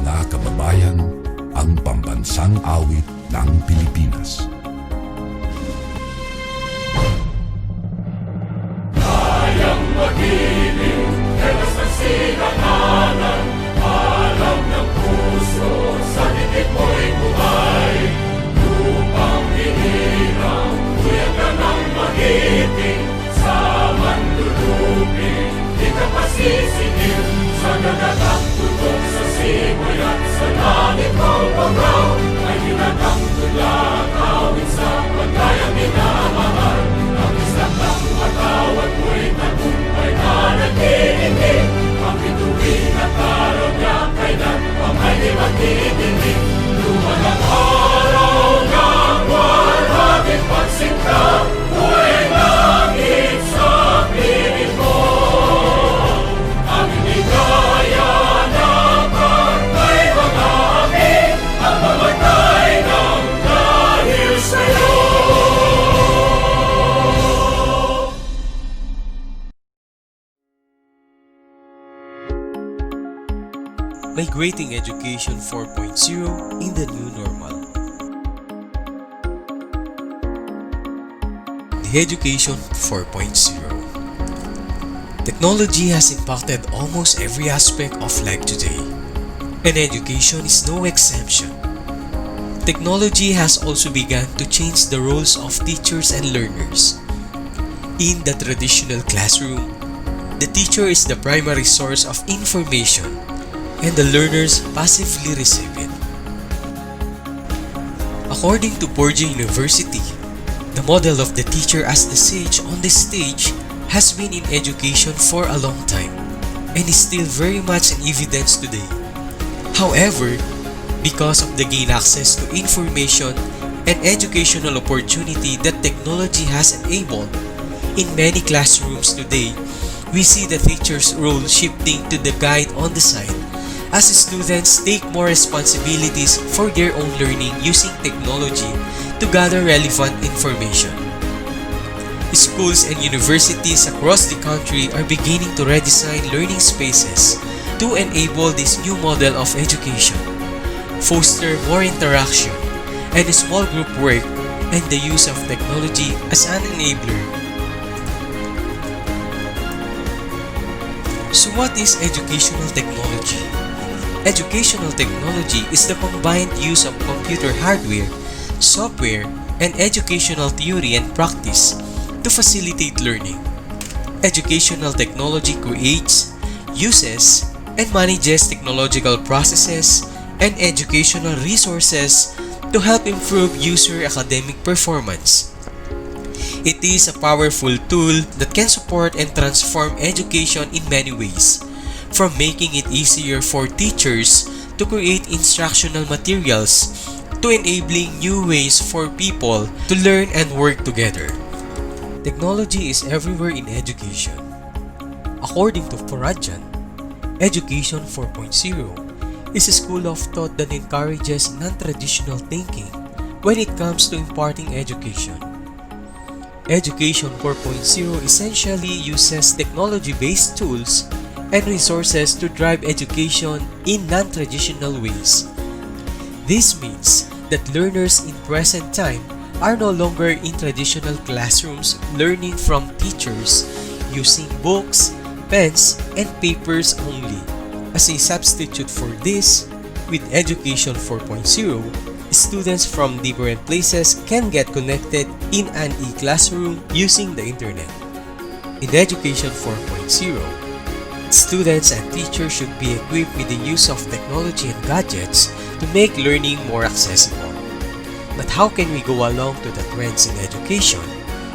mga kababayan, ang pambansang awit ng Pilipinas. Kayang magiliw, helas ng sinakanan, alam ng puso, sa dikit mo'y buhay. Lupang hinirang, tuyag ka ng magiting, sa manluluping, di ka pasisingil, sa dagatang tutok sa simoy at sa langit mong pagaw, ay hinatang tulad, awit sa pagkayang minamahal. Ang isang ng matawad mo'y tagumpay na nagtitindig, ang bituin at araw niya kailan pa may di magtitindig. Lumalang araw ng walhaging pagsinta, buhay langit sa piling mo. Ang ligaya na pagkay mga amin, ang mamatay ng dahil sa'yo. Migrating Education 4.0 in the New Normal. The Education 4.0. Technology has impacted almost every aspect of life today, and education is no exception. Technology has also begun to change the roles of teachers and learners. In the traditional classroom, the teacher is the primary source of information, and the learners passively receive it. According to Purdue University, the model of the teacher as the sage on the stage has been in education for a long time and is still very much in evidence today. However, because of the gain access to information and educational opportunity that technology has enabled, in many classrooms today, we see the teacher's role shifting to the guide on the side as students take more responsibilities for their own learning using technology to gather relevant information. Schools and universities across the country are beginning to redesign learning spaces to enable this new model of education, foster more interaction, and small group work, and the use of technology as an enabler. So what is educational technology? Educational technology is the combined use of computer hardware, software, and educational theory and practice to facilitate learning. Educational technology creates, uses, and manages technological processes and educational resources to help improve user academic performance. It is a powerful tool that can support and transform education in many ways, from making it easier for teachers to create instructional materials to enabling new ways for people to learn and work together. Technology is everywhere in education. According to Farajan, Education 4.0 is a school of thought that encourages non-traditional thinking when it comes to imparting education. Education 4.0 essentially uses technology-based tools and resources to drive education in non-traditional ways. This means that learners in present time are no longer in traditional classrooms learning from teachers using books, pens, and papers only. As a substitute for this, with Education 4.0, students from different places can get connected in an e-classroom using the internet. In Education 4.0, students and teachers should be equipped with the use of technology and gadgets to make learning more accessible. But how can we go along to the trends in education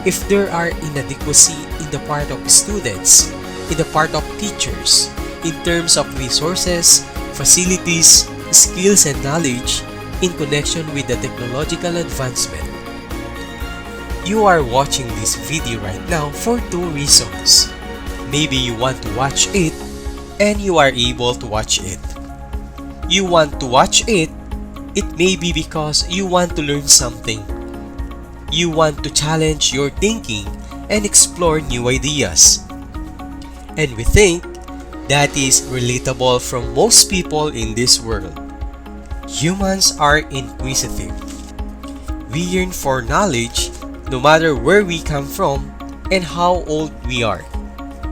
if there are inadequacy in the part of students, in the part of teachers, in terms of resources, facilities, skills, and knowledge in connection with the technological advancement? You are watching this video right now for two reasons. Maybe you want to watch it, and you are able to watch it. You want to watch it, it may be because you want to learn something. You want to challenge your thinking and explore new ideas. And we think that is relatable from most people in this world. Humans are inquisitive. We yearn for knowledge no matter where we come from and how old we are.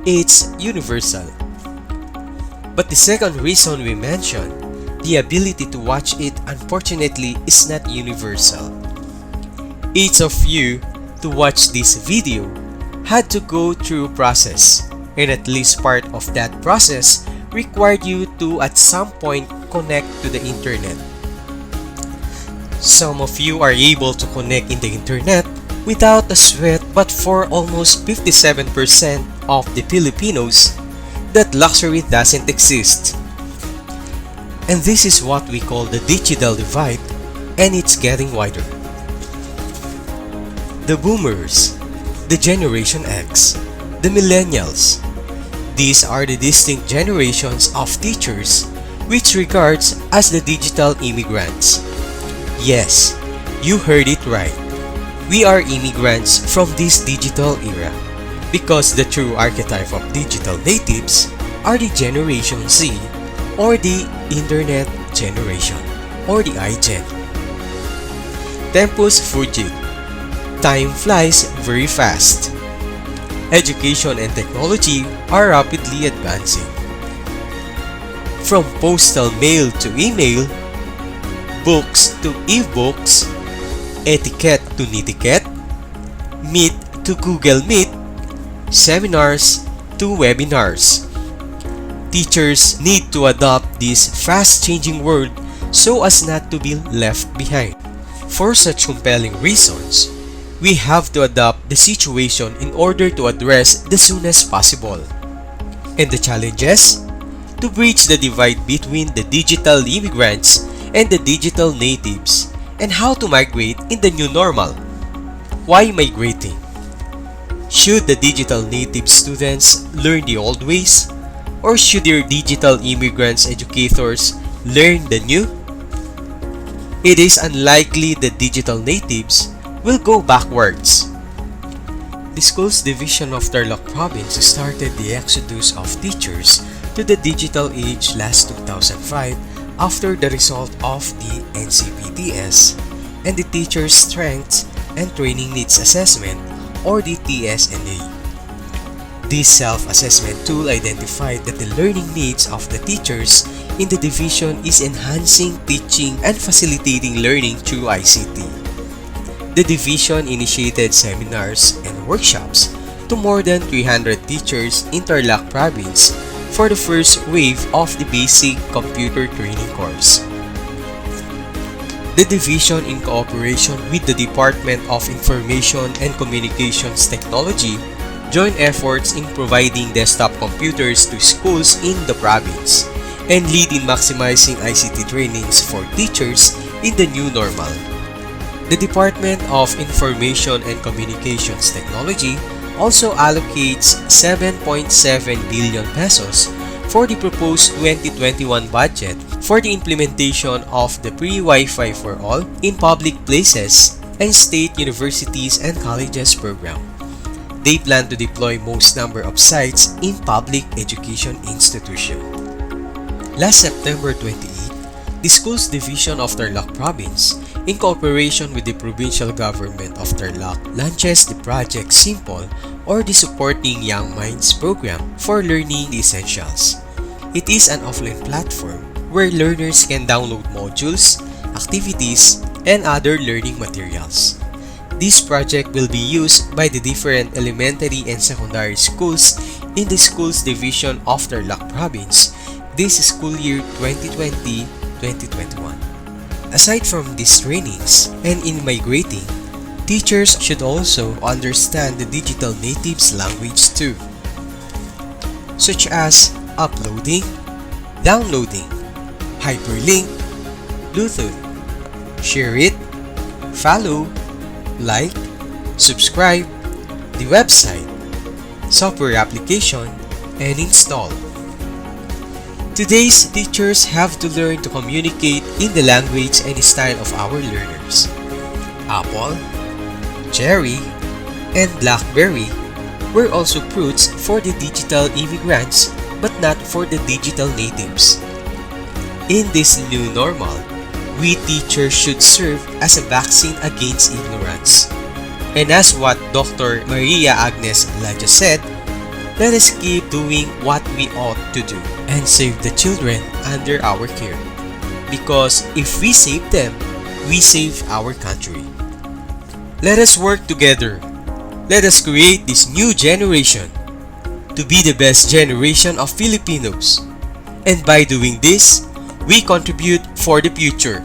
It's universal. But the second reason we mentioned, the ability to watch it, unfortunately is not universal. Each of you to watch this video had to go through a process, and at least part of that process required you to at some point connect to the internet. Some of you are able to connect in the internet without a sweat, but for almost 57% of the Filipinos, that luxury doesn't exist. And this is what we call the digital divide, and it's getting wider. The boomers, the Generation X, the millennials, these are the distinct generations of teachers which regards as the digital immigrants. Yes, you heard it right. We are immigrants from this digital era because the true archetype of digital natives are the Generation Z or the Internet Generation or the iGen. Tempus fugit. Time flies very fast. Education and technology are rapidly advancing. From postal mail to email, books to e-books, etiquette to netiquette, Meet to Google Meet, seminars to webinars. Teachers need to adopt this fast-changing world so as not to be left behind. For such compelling reasons, we have to adapt the situation in order to address the soonest possible. And the challenges? To bridge the divide between the digital immigrants and the digital natives, and how to migrate in the new normal. Why migrating? Should the digital native students learn the old ways? Or should their digital immigrants educators learn the new? It is unlikely the digital natives will go backwards. The Schools Division of Tarlac Province started the exodus of teachers to the digital age last 2005 after the result of the NCPTS and the Teacher Strengths and Training Needs Assessment or the TSNA. This self-assessment tool identified that the learning needs of the teachers in the division is enhancing teaching and facilitating learning through ICT. The division initiated seminars and workshops to more than 300 teachers in Tarlac Province for the first wave of the basic computer training course. The division, in cooperation with the Department of Information and Communications Technology, joined efforts in providing desktop computers to schools in the province and lead in maximizing ICT trainings for teachers in the new normal. The Department of Information and Communications Technology also allocates 7.7 billion pesos for the proposed 2021 budget for the implementation of the free Wi-Fi for all in public places and state universities and colleges program. They plan to deploy most number of sites in public education institutions. Last September 28, the Schools Division of Tarlac Province, in cooperation with the Provincial Government of Tarlac, launches the Project Simple or the Supporting Young Minds program for learning the essentials. It is an offline platform where learners can download modules, activities, and other learning materials. This project will be used by the different elementary and secondary schools in the Schools Division of Tarlac Province this school year 2020-2021. Aside from these trainings and in migrating, teachers should also understand the digital natives language too, such as uploading, downloading, hyperlink, Bluetooth, share it, follow, like, subscribe, the website, software application, and install. Today's teachers have to learn to communicate in the language and style of our learners. Apple, cherry, and blackberry were also fruits for the digital immigrants but not for the digital natives. In this new normal, we teachers should serve as a vaccine against ignorance. And as what Dr. Maria Agnes Laja said, let us keep doing what we ought to do and save the children under our care. Because if we save them, we save our country. Let us work together. Let us create this new generation to be the best generation of Filipinos. And by doing this, we contribute for the future.